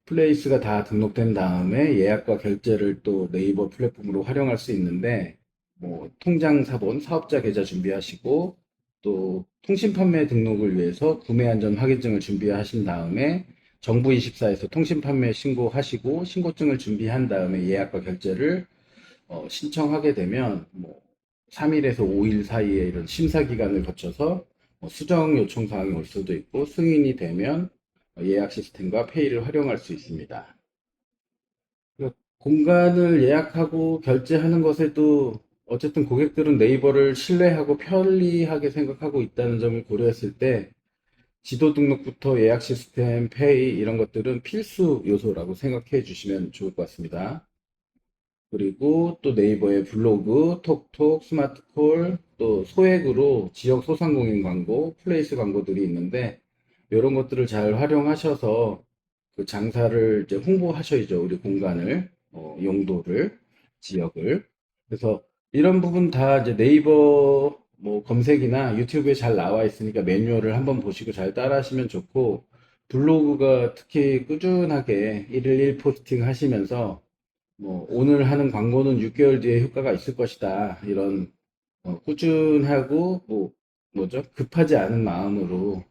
플레이스가 다 등록된 다음에 예약과 결제를 또 네이버 플랫폼으로 활용할 수 있는데 뭐 통장 사본, 사업자 계좌 준비하시고 또 통신 판매 등록을 위해서 구매 안전 확인증을 준비하신 다음에 정부24에서 통신 판매 신고하시고 신고증을 준비한 다음에 예약과 결제를 신청하게 되면 뭐 3일에서 5일 사이에 이런 심사 기간을 거쳐서 수정 요청 사항이 올 수도 있고 승인이 되면 예약 시스템과 페이를 활용할 수 있습니다. 공간을 예약하고 결제하는 것에도 어쨌든 고객들은 네이버를 신뢰하고 편리하게 생각하고 있다는 점을 고려했을 때 지도 등록부터 예약 시스템, 페이 이런 것들은 필수 요소라고 생각해 주시면 좋을 것 같습니다. 그리고 또 네이버의 블로그, 톡톡, 스마트콜, 또 소액으로 지역 소상공인 광고, 플레이스 광고들이 있는데 이런 것들을 잘 활용하셔서 그 장사를 이제 홍보하셔야죠. 우리 공간을, 용도를, 지역을. 그래서 이런 부분 다 이제 네이버 뭐 검색이나 유튜브에 잘 나와 있으니까 매뉴얼을 한번 보시고 잘 따라 하시면 좋고 블로그가 특히 꾸준하게 일일 일 포스팅 하시면서 뭐 오늘 하는 광고는 6개월 뒤에 효과가 있을 것이다. 이런 꾸준하고 뭐 뭐죠? 급하지 않은 마음으로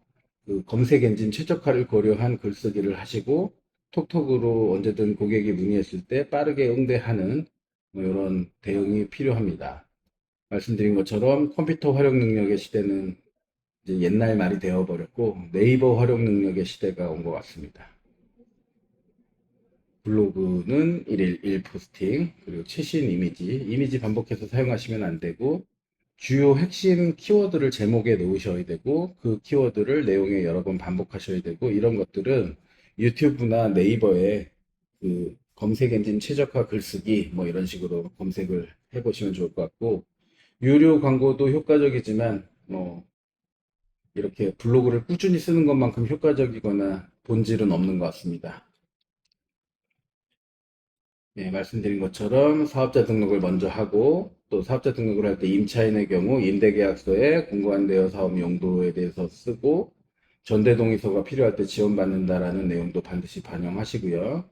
그 검색 엔진 최적화를 고려한 글쓰기를 하시고 톡톡으로 언제든 고객이 문의했을 때 빠르게 응대하는 뭐 이런 대응이 필요합니다. 말씀드린 것처럼 컴퓨터 활용 능력의 시대는 이제 옛날 말이 되어버렸고 네이버 활용 능력의 시대가 온 것 같습니다. 블로그는 일일 1포스팅, 그리고 최신 이미지 반복해서 사용하시면 안 되고, 주요 핵심 키워드를 제목에 넣으셔야 되고, 그 키워드를 내용에 여러 번 반복하셔야 되고, 이런 것들은 유튜브나 네이버에 그 검색 엔진 최적화 글쓰기, 뭐 이런 식으로 검색을 해보시면 좋을 것 같고, 유료 광고도 효과적이지만, 뭐, 이렇게 블로그를 꾸준히 쓰는 것만큼 효과적이거나 본질은 없는 것 같습니다. 예, 말씀드린 것처럼 사업자 등록을 먼저 하고 또 사업자 등록을 할 때 임차인의 경우 임대계약서에 공고한대여 사업 용도에 대해서 쓰고 전대동의서가 필요할 때 지원받는다라는 내용도 반드시 반영하시고요.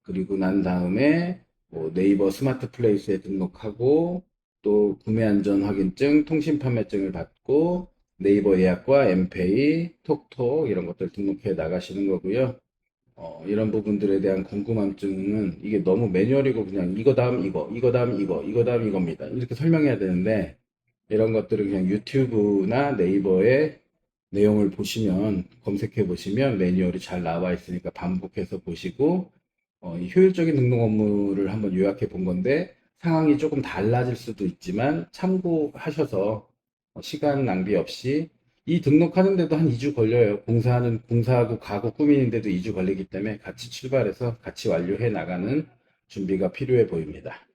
그리고 난 다음에 뭐 네이버 스마트 플레이스에 등록하고 또 구매 안전 확인증, 통신 판매증을 받고 네이버 예약과 엠페이, 톡톡 이런 것들 등록해 나가시는 거고요. 이런 부분들에 대한 궁금함증은 이게 너무 매뉴얼이고 그냥 이거 다음 이거, 이거 다음 이거, 이거 다음 이겁니다. 이렇게 설명해야 되는데 이런 것들은 그냥 유튜브나 네이버에 내용을 보시면 검색해 보시면 매뉴얼이 잘 나와 있으니까 반복해서 보시고 이 효율적인 등록 업무를 한번 요약해 본 건데 상황이 조금 달라질 수도 있지만 참고하셔서 시간 낭비 없이 이 등록하는데도 한 2주 걸려요. 공사하고 가구 꾸미는데도 2주 걸리기 때문에 같이 출발해서 같이 완료해 나가는 준비가 필요해 보입니다.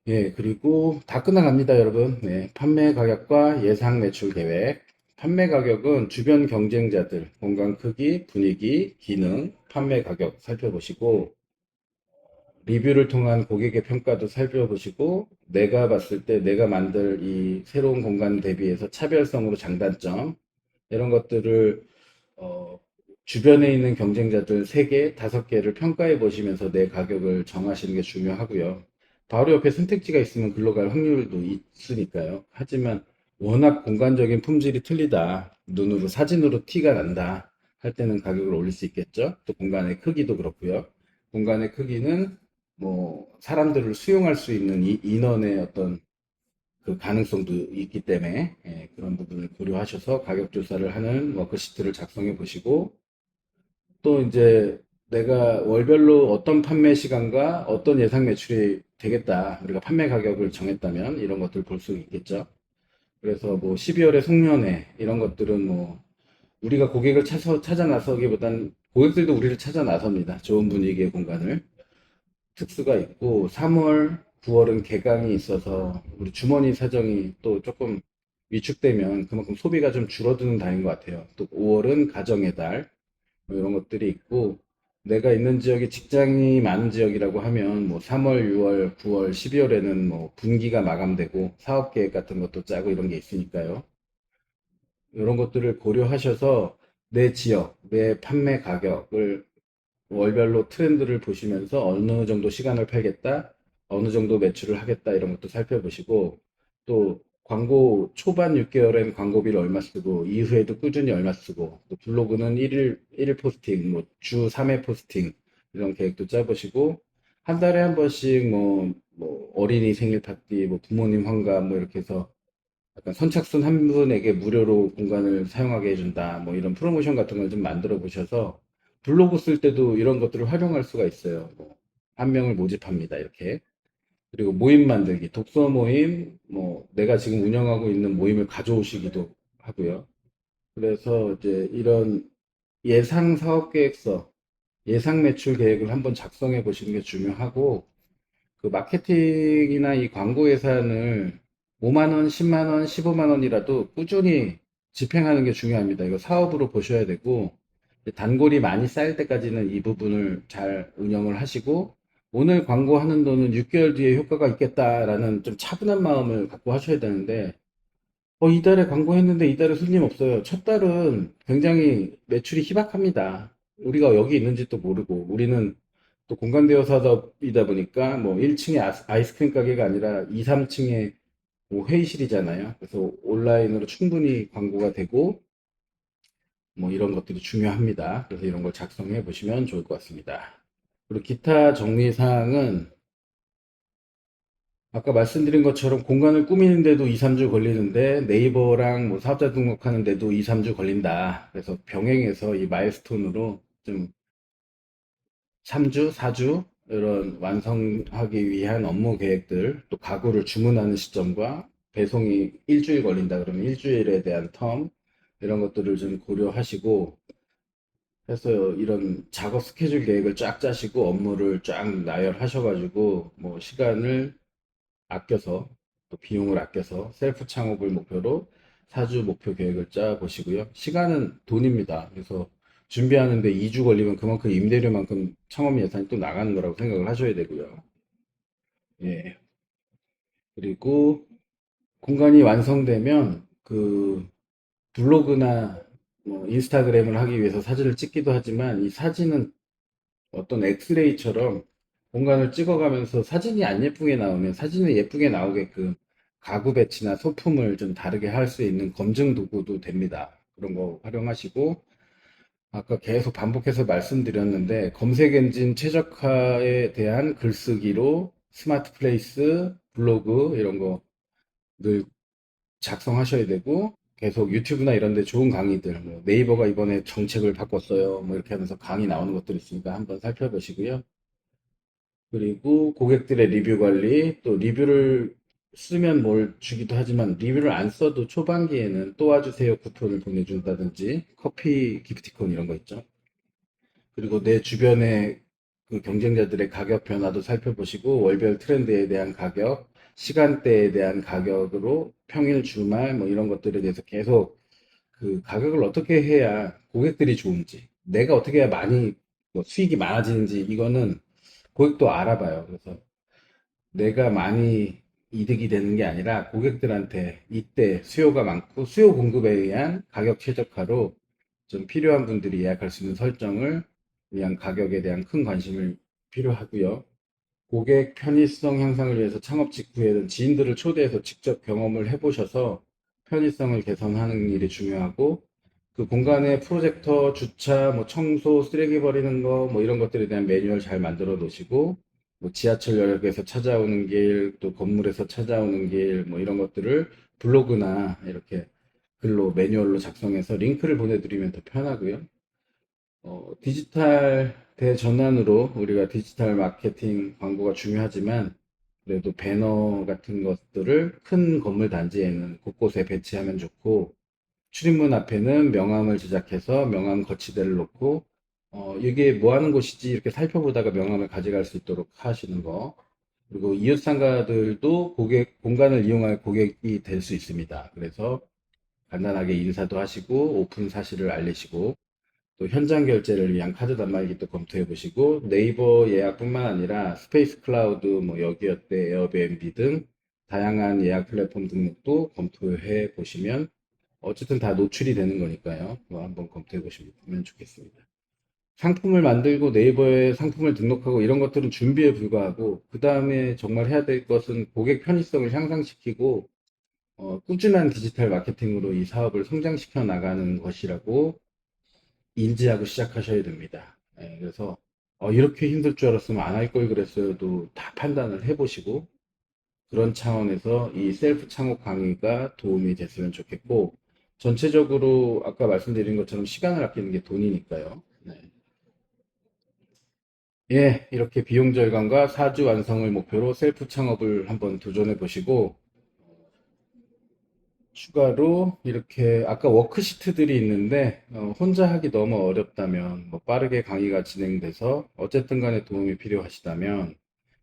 예, 그리고 다 끝나갑니다, 여러분. 네, 판매 가격과 예상 매출 계획. 판매 가격은 주변 경쟁자들, 공간 크기, 분위기, 기능, 판매 가격 살펴보시고, 리뷰를 통한 고객의 평가도 살펴보시고, 내가 봤을 때 내가 만들 이 새로운 공간 대비해서 차별성으로 장단점, 이런 것들을 주변에 있는 경쟁자들 3개, 5개를 평가해 보시면서 내 가격을 정하시는 게 중요하고요. 바로 옆에 선택지가 있으면 글로 갈 확률도 있으니까요. 하지만 워낙 공간적인 품질이 틀리다, 눈으로, 사진으로 티가 난다 할 때는 가격을 올릴 수 있겠죠. 또 공간의 크기도 그렇고요. 공간의 크기는 뭐 사람들을 수용할 수 있는 인원의 어떤 그 가능성도 있기 때문에 그런 부분을 고려하셔서 가격 조사를 하는 워크시트를 작성해 보시고, 또 이제 내가 월별로 어떤 판매 시간과 어떤 예상 매출이 되겠다, 우리가 판매 가격을 정했다면 이런 것들 볼 수 있겠죠. 그래서 뭐 12월에 송년회 이런 것들은 뭐 우리가 고객을 찾아 나서기보단 고객들도 우리를 찾아 나섭니다. 좋은 분위기의 공간을. 특수가 있고, 3월, 9월은 개강이 있어서 우리 주머니 사정이 또 조금 위축되면 그만큼 소비가 좀 줄어드는 달인 것 같아요. 또 5월은 가정의 달, 뭐 이런 것들이 있고, 내가 있는 지역이 직장이 많은 지역이라고 하면 뭐 3월, 6월, 9월, 12월에는 뭐 분기가 마감되고 사업 계획 같은 것도 짜고 이런 게 있으니까요. 이런 것들을 고려하셔서 내 지역, 내 판매 가격을 월별로 트렌드를 보시면서 어느 정도 시간을 팔겠다, 어느 정도 매출을 하겠다 이런 것도 살펴보시고, 또 광고 초반 6개월엔 광고비를 얼마 쓰고 이후에도 꾸준히 얼마 쓰고, 또 블로그는 일일 포스팅, 뭐 주 3회 포스팅 이런 계획도 짜보시고, 한 달에 한 번씩 뭐 어린이 생일 파티, 뭐 부모님 환갑 뭐 이렇게 해서 약간 선착순 한 분에게 무료로 공간을 사용하게 해준다, 뭐 이런 프로모션 같은 걸 좀 만들어 보셔서 블로그 쓸 때도 이런 것들을 활용할 수가 있어요. 뭐, 한 명을 모집합니다, 이렇게. 그리고 모임 만들기, 독서 모임, 뭐 내가 지금 운영하고 있는 모임을 가져오시기도 하고요. 그래서 이제 이런 예상 사업 계획서, 예상 매출 계획을 한번 작성해 보시는 게 중요하고, 그 마케팅이나 이 광고 예산을 5만 원, 10만 원, 15만 원이라도 꾸준히 집행하는 게 중요합니다. 이거 사업으로 보셔야 되고, 단골이 많이 쌓일 때까지는 이 부분을 잘 운영을 하시고, 오늘 광고하는 돈은 6개월 뒤에 효과가 있겠다라는 좀 차분한 마음을 갖고 하셔야 되는데, 이달에 광고했는데 이달에 손님 없어요. 첫 달은 굉장히 매출이 희박합니다. 우리가 여기 있는지도 모르고, 우리는 또 공간대여 사업이다 보니까 뭐 1층에 아이스크림 가게가 아니라 2, 3층에 뭐 회의실이잖아요. 그래서 온라인으로 충분히 광고가 되고 뭐 이런 것들이 중요합니다. 그래서 이런 걸 작성해 보시면 좋을 것 같습니다. 그리고 기타 정리 사항은 아까 말씀드린 것처럼 공간을 꾸미는데도 2, 3주 걸리는데 네이버랑 뭐 사업자 등록하는데도 2, 3주 걸린다. 그래서 병행해서 이 마일스톤으로 좀 3주, 4주 이런 완성하기 위한 업무 계획들, 또 가구를 주문하는 시점과 배송이 일주일 걸린다 그러면 일주일에 대한 텀 이런 것들을 좀 고려하시고 해서 이런 작업 스케줄 계획을 쫙 짜시고 업무를 쫙 나열하셔가지고 뭐 시간을 아껴서, 또 비용을 아껴서 셀프 창업을 목표로 4주 목표 계획을 짜 보시고요. 시간은 돈입니다. 그래서 준비하는데 2주 걸리면 그만큼 임대료만큼 창업 예산이 또 나가는 거라고 생각을 하셔야 되고요. 예. 그리고 공간이 완성되면 그 블로그나 뭐 인스타그램을 하기 위해서 사진을 찍기도 하지만, 이 사진은 어떤 엑스레이처럼 공간을 찍어가면서 사진이 안 예쁘게 나오면 사진을 예쁘게 나오게끔 가구 배치나 소품을 좀 다르게 할 수 있는 검증 도구도 됩니다. 그런 거 활용하시고, 아까 계속 반복해서 말씀드렸는데 검색 엔진 최적화에 대한 글쓰기로 스마트 플레이스, 블로그 이런 거 늘 작성하셔야 되고, 계속 유튜브나 이런 데 좋은 강의들, 뭐 네이버가 이번에 정책을 바꿨어요, 뭐 이렇게 하면서 강의 나오는 것들 있으니까 한번 살펴보시고요. 그리고 고객들의 리뷰 관리, 또 리뷰를 쓰면 뭘 주기도 하지만 리뷰를 안 써도 초반기에는 또 와주세요 쿠폰을 보내준다든지 커피 기프티콘 이런 거 있죠. 그리고 내 주변의 그 경쟁자들의 가격 변화도 살펴보시고 월별 트렌드에 대한 가격, 시간대에 대한 가격으로 평일, 주말 뭐 이런 것들에 대해서 계속 그 가격을 어떻게 해야 고객들이 좋은지, 내가 어떻게 해야 많이 뭐 수익이 많아지는지 이거는 고객도 알아봐요. 그래서 내가 많이 이득이 되는 게 아니라 고객들한테 이때 수요가 많고 수요 공급에 의한 가격 최적화로 좀 필요한 분들이 예약할 수 있는 설정을 위한 가격에 대한 큰 관심을 필요하고요. 고객 편의성 향상을 위해서 창업 직후에는 지인들을 초대해서 직접 경험을 해보셔서 편의성을 개선하는 일이 중요하고, 그 공간에 프로젝터, 주차, 뭐 청소, 쓰레기 버리는 거, 뭐 이런 것들에 대한 매뉴얼 잘 만들어 놓으시고, 뭐 지하철역에서 찾아오는 길, 또 건물에서 찾아오는 길, 뭐 이런 것들을 블로그나 이렇게 글로 매뉴얼로 작성해서 링크를 보내드리면 더 편하고요. 디지털 대전환으로 우리가 디지털 마케팅 광고가 중요하지만, 그래도 배너 같은 것들을 큰 건물 단지에는 곳곳에 배치하면 좋고, 출입문 앞에는 명함을 제작해서 명함 거치대를 놓고, 이게 뭐 하는 곳이지 이렇게 살펴보다가 명함을 가져갈 수 있도록 하시는 거. 그리고 이웃 상가들도 고객 공간을 이용할 고객이 될 수 있습니다. 그래서 간단하게 인사도 하시고 오픈 사실을 알리시고, 또 현장 결제를 위한 카드 단말기도 검토해 보시고, 네이버 예약뿐만 아니라 스페이스 클라우드, 뭐 여기어때, 에어비앤비 등 다양한 예약 플랫폼 등록도 검토해 보시면, 어쨌든 다 노출이 되는 거니까요. 뭐 한번 검토해 보시면 좋겠습니다. 상품을 만들고 네이버에 상품을 등록하고 이런 것들은 준비에 불과하고, 그 다음에 정말 해야 될 것은 고객 편의성을 향상시키고, 꾸준한 디지털 마케팅으로 이 사업을 성장시켜 나가는 것이라고 인지하고 시작하셔야 됩니다. 예, 그래서 이렇게 힘들 줄 알았으면 안 할 걸 그랬어요도 다 판단을 해보시고, 그런 차원에서 이 셀프 창업 강의가 도움이 됐으면 좋겠고, 전체적으로 아까 말씀드린 것처럼 시간을 아끼는 게 돈이니까요. 네. 예, 이렇게 비용 절감과 사주 완성을 목표로 셀프 창업을 한번 도전해 보시고, 추가로 이렇게 아까 워크시트들이 있는데, 혼자 하기 너무 어렵다면, 뭐 빠르게 강의가 진행돼서 어쨌든 간에 도움이 필요하시다면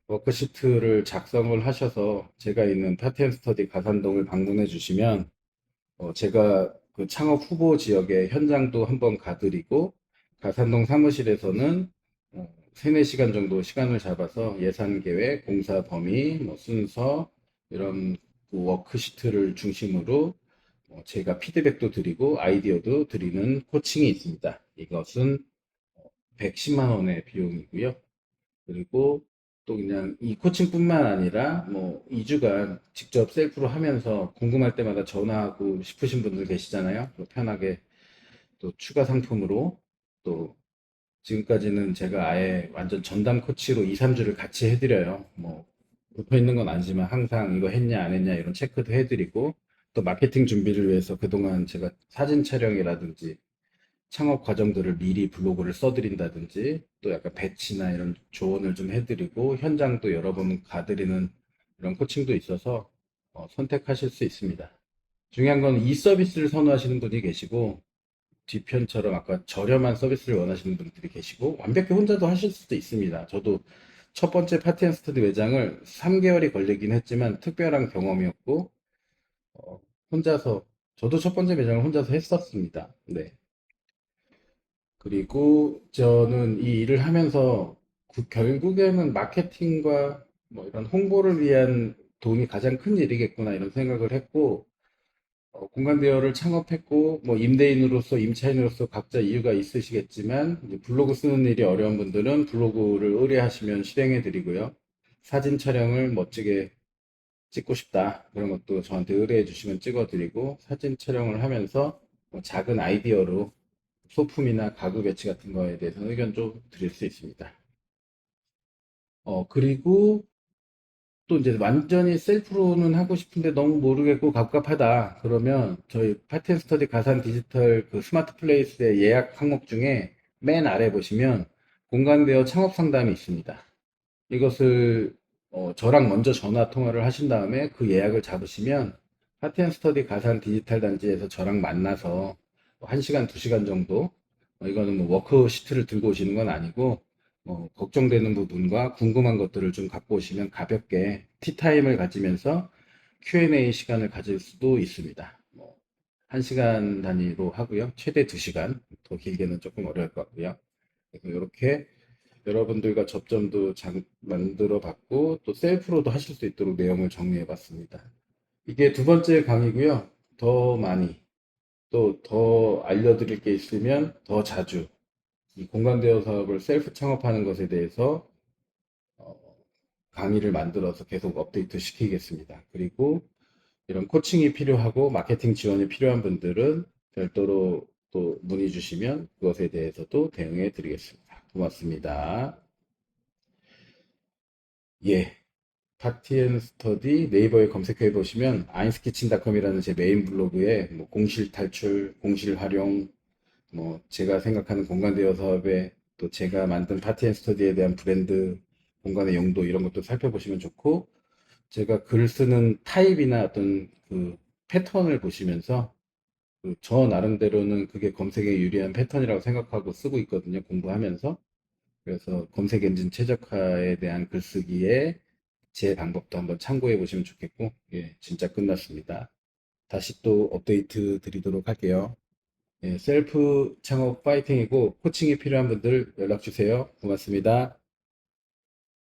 워크시트를 작성을 하셔서 제가 있는 파티앤스터디 가산동을 방문해 주시면, 제가 그 창업 후보 지역에 현장도 한번 가드리고, 가산동 사무실에서는 3, 4시간 정도 시간을 잡아서 예산 계획, 공사 범위, 뭐 순서, 이런 그 워크시트를 중심으로 제가 피드백도 드리고 아이디어도 드리는 코칭이 있습니다. 이것은 110만 원의 비용이고요. 그리고 또 그냥 이 코칭뿐만 아니라 뭐 2주간 직접 셀프로 하면서 궁금할 때마다 전화하고 싶으신 분들 계시잖아요. 또 편하게 또 추가 상품으로, 또 지금까지는 제가 아예 완전 전담 코치로 2, 3주를 같이 해드려요. 뭐 붙어 있는 건 아니지만 항상 이거 했냐 안 했냐 이런 체크도 해드리고, 또 마케팅 준비를 위해서 그동안 제가 사진 촬영이라든지 창업 과정들을 미리 블로그를 써드린다든지, 또 약간 배치나 이런 조언을 좀 해드리고 현장도 여러 번 가드리는 이런 코칭도 있어서 선택하실 수 있습니다. 중요한 건 이 서비스를 선호하시는 분이 계시고, 뒤편처럼 아까 저렴한 서비스를 원하시는 분들이 계시고, 완벽히 혼자도 하실 수도 있습니다. 저도 첫 번째 파티앤스터디 매장을 3개월이 걸리긴 했지만 특별한 경험이었고, 어, 혼자서, 저도 첫 번째 매장을 혼자서 했었습니다. 네. 그리고 저는 이 일을 하면서 결국에는 마케팅과 뭐 이런 홍보를 위한 돈이 가장 큰 일이겠구나 이런 생각을 했고, 공간 대여를 창업했고, 뭐 임대인으로서 임차인으로서 각자 이유가 있으시겠지만, 이제 블로그 쓰는 일이 어려운 분들은 블로그를 의뢰하시면 실행해 드리고요. 사진 촬영을 멋지게 찍고 싶다, 그런 것도 저한테 의뢰해 주시면 찍어 드리고, 사진 촬영을 하면서 뭐 작은 아이디어로 소품이나 가구 배치 같은 거에 대해서 의견 좀 드릴 수 있습니다. 그리고 또 이제 완전히 셀프로는 하고 싶은데 너무 모르겠고 갑갑하다. 그러면 저희 파트앤 스터디 가산 디지털 그 스마트 플레이스의 예약 항목 중에 맨 아래 보시면 공간대여 창업 상담이 있습니다. 이것을 저랑 먼저 전화 통화를 하신 다음에 그 예약을 잡으시면 파트앤스터디 가산 디지털 단지에서 저랑 만나서 1시간, 2시간 정도, 이거는 뭐 워크시트를 들고 오시는 건 아니고, 걱정되는 부분과 궁금한 것들을 좀 갖고 오시면 가볍게 티타임을 가지면서 Q&A 시간을 가질 수도 있습니다. 1시간 단위로 하고요. 최대 2시간, 더 길게는 조금 어려울 것 같고요. 그래서 이렇게 여러분들과 접점도 만들어 봤고, 또 셀프로도 하실 수 있도록 내용을 정리해 봤습니다. 이게 두 번째 강의고요. 더 많이 또 더 알려드릴 게 있으면 더 자주 이 공간대여 사업을 셀프 창업하는 것에 대해서 어, 강의를 만들어서 계속 업데이트 시키겠습니다. 그리고 이런 코칭이 필요하고 마케팅 지원이 필요한 분들은 별도로 또 문의 주시면 그것에 대해서도 대응해 드리겠습니다. 고맙습니다. 예. 파티앤스터디 네이버에 검색해 보시면 아인스키친닷컴이라는 제 메인 블로그에 뭐 공실 탈출, 공실 활용, 뭐 제가 생각하는 공간 대여 사업에 또 제가 만든 파티앤스터디에 대한 브랜드, 공간의 용도 이런 것도 살펴보시면 좋고 제가 글 쓰는 타입이나 어떤 그 패턴을 보시면서 그저 나름대로는 그게 검색에 유리한 패턴이라고 생각하고 쓰고 있거든요. 공부하면서. 그래서 검색 엔진 최적화에 대한 글쓰기에 제 방법도 한번 참고해 보시면 좋겠고, 예, 진짜 끝났습니다. 다시 또 업데이트 드리도록 할게요. 예, 셀프 창업 파이팅이고 코칭이 필요한 분들 연락 주세요. 고맙습니다.